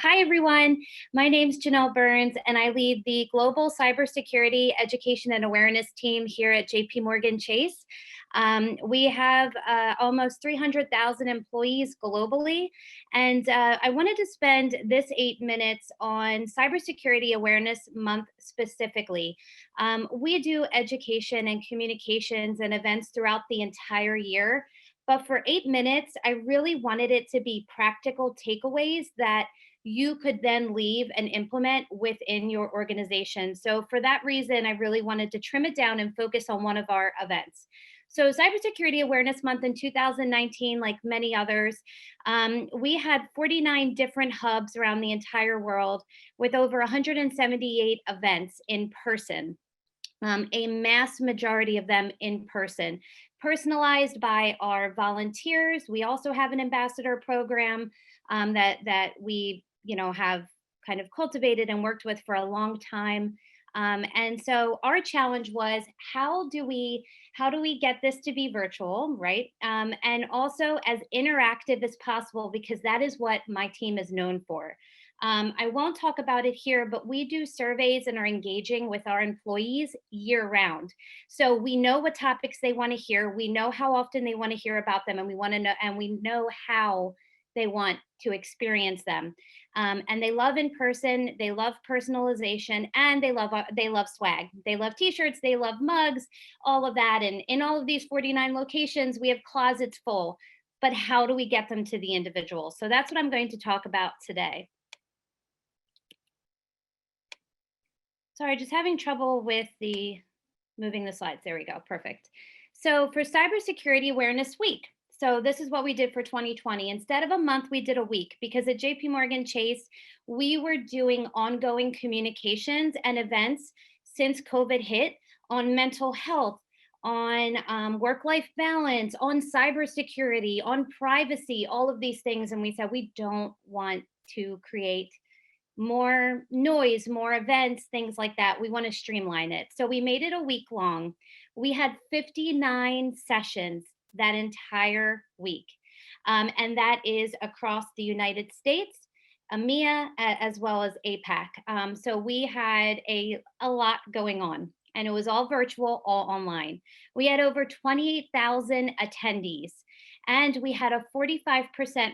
Hi, everyone. My name's Jonelle Burns, and I lead the Global Cybersecurity Education and Awareness team here at JPMorgan Chase. We have almost 300,000 employees globally, and I wanted to spend this 8 minutes on Cybersecurity Awareness Month specifically. We do education and communications and events throughout the entire year. But for 8 minutes, I really wanted it to be practical takeaways that you could then leave and implement within your organization. So for that reason, I really wanted to trim it down and focus on one of our events. So Cybersecurity Awareness Month in 2019, like many others, we had 49 different hubs around the entire world with over 178 events in person. A mass majority of them in person, personalized by our volunteers. We also have an ambassador program that we have kind of cultivated and worked with for a long time. And so our challenge was how do we get this to be virtual, right? And also as interactive as possible, because that is what my team is known for. I won't talk about it here, but we do surveys and are engaging with our employees year round. So we know what topics they want to hear. We know how often they want to hear about them, and we know how they want to experience them. And they love in person, they love personalization, and they love swag. They love t-shirts, they love mugs, all of that. And in all of these 49 locations, we have closets full. But how do we get them to the individual? So that's what I'm going to talk about today. Sorry, just having trouble with moving the slides. There we go, perfect. So for Cybersecurity Awareness Week, so this is what we did for 2020. Instead of a month, we did a week, because at JPMorgan Chase, we were doing ongoing communications and events since COVID hit on mental health, on work-life balance, on cybersecurity, on privacy, all of these things. And we said, we don't want to create more noise, more events, things like that. We want to streamline it. So we made it a week long. We had 59 sessions that entire week. And that is across the United States, EMEA, as well as APAC. So we had a lot going on, and it was all virtual, all online. We had over 28,000 attendees. And we had a 45%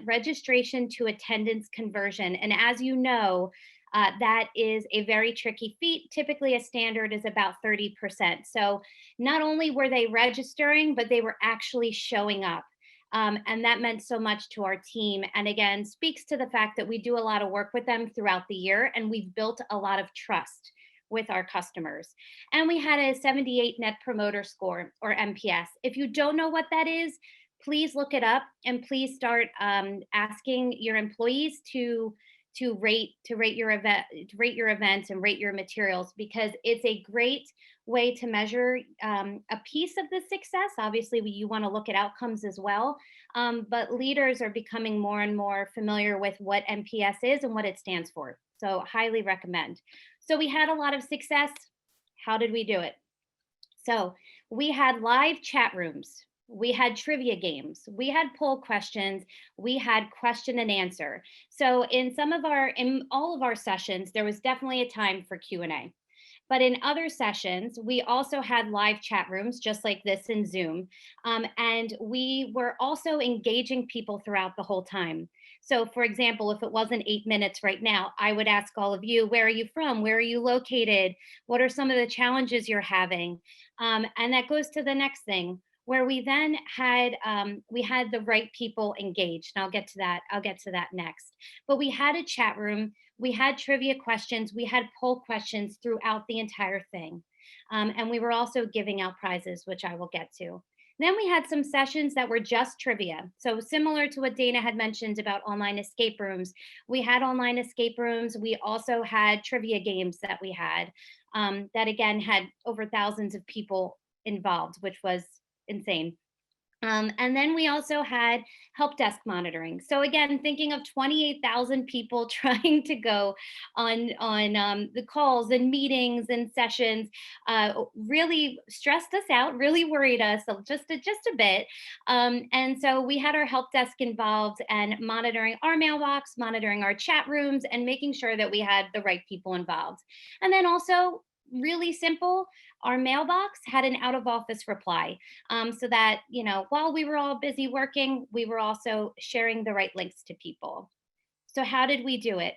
registration to attendance conversion. And as you know, that is a very tricky feat. Typically, a standard is about 30%. So not only were they registering, but they were actually showing up. And that meant so much to our team. And again, speaks to the fact that we do a lot of work with them throughout the year, and we've built a lot of trust with our customers. And we had a 78 Net Promoter Score, or NPS. If you don't know what that is, please look it up, and please start asking your employees to rate your events and rate your materials, because it's a great way to measure a piece of the success. Obviously, you want to look at outcomes as well, but leaders are becoming more and more familiar with what NPS is and what it stands for. So highly recommend. So we had a lot of success. How did we do it? So we had live chat rooms. We had trivia games, we had poll questions, we had question and answer. So in all of our sessions, there was definitely a time for Q&A. But in other sessions, we also had live chat rooms, just like this in Zoom. And we were also engaging people throughout the whole time. So for example, if it wasn't 8 minutes right now, I would ask all of you, where are you from? Where are you located? What are some of the challenges you're having? And that goes to the next thing, where we then had the right people engaged. And I'll get to that next. But we had a chat room, we had trivia questions, we had poll questions throughout the entire thing. And we were also giving out prizes, which I will get to. Then we had some sessions that were just trivia. So similar to what Dana had mentioned about online escape rooms, we had online escape rooms. We also had trivia games that we had that again had over thousands of people involved, which was insane. And then we also had help desk monitoring. So again, thinking of 28,000 people trying to go on the calls and meetings and sessions, really stressed us out, really worried us just a bit. And so we had our help desk involved and monitoring our mailbox, monitoring our chat rooms, and making sure that we had the right people involved. And then also, really simple, our mailbox had an out of office reply, so that, while we were all busy working, we were also sharing the right links to people. So how did we do it?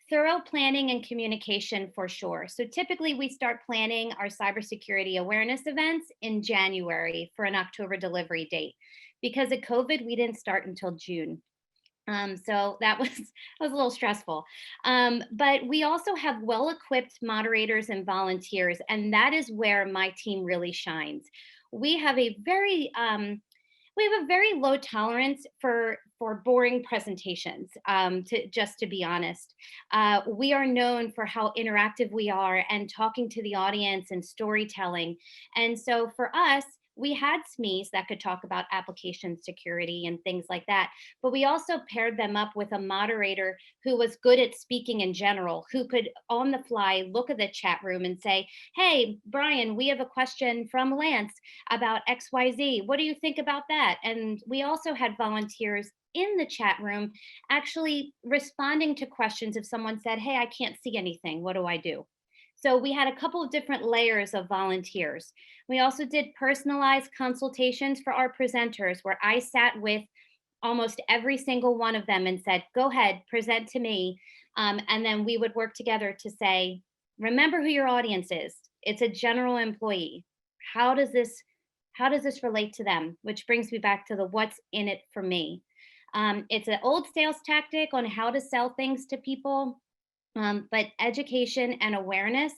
Thorough planning and communication for sure. So typically we start planning our cybersecurity awareness events in January for an October delivery date. Because of COVID, we didn't start until June. So that was was a little stressful. But we also have well-equipped moderators and volunteers, and that is where my team really shines. We have a very we have a very low tolerance for boring presentations. To be honest, we are known for how interactive we are and talking to the audience and storytelling. And so for us, we had SMEs that could talk about application security and things like that, but we also paired them up with a moderator who was good at speaking in general, who could on the fly look at the chat room and say, "Hey, Brian, we have a question from Lance about XYZ. What do you think about that?" And we also had volunteers in the chat room actually responding to questions if someone said, "Hey, I can't see anything. What do I do?" So we had a couple of different layers of volunteers. We also did personalized consultations for our presenters, where I sat with almost every single one of them and said, "Go ahead, present to me." And then we would work together to say, "Remember who your audience is. It's a general employee. How does this how does this relate to them?" Which brings me back to the what's in it for me. It's an old sales tactic on how to sell things to people, but education and awareness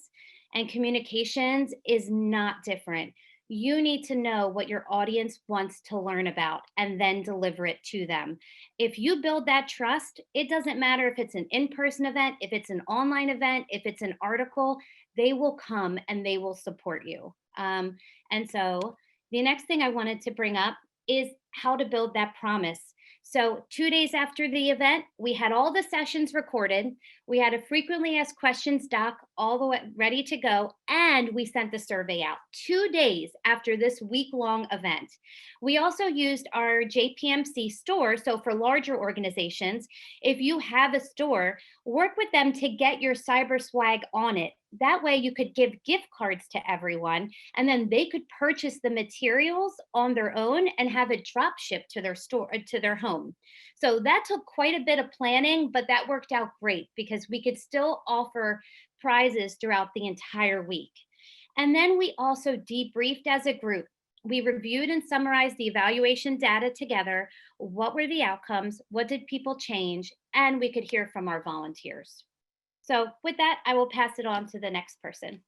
and communications is not different. You need to know what your audience wants to learn about and then deliver it to them. If you build that trust, it doesn't matter if it's an in person event, if it's an online event, if it's an article, they will come and they will support you. And so the next thing I wanted to bring up is how to build that promise. So, 2 days after the event, we had all the sessions recorded. We had a frequently asked questions doc all the way ready to go, and we sent the survey out 2 days after this week-long event. We also used our JPMC store. So for larger organizations, if you have a store, work with them to get your cyber swag on it. That way you could give gift cards to everyone, and then they could purchase the materials on their own and have it drop shipped to their store, to their home. So that took quite a bit of planning, but that worked out great because we could still offer prizes throughout the entire week. And then we also debriefed as a group. We reviewed and summarized the evaluation data together. What were the outcomes? What did people change? And we could hear from our volunteers. So, with that, I will pass it on to the next person.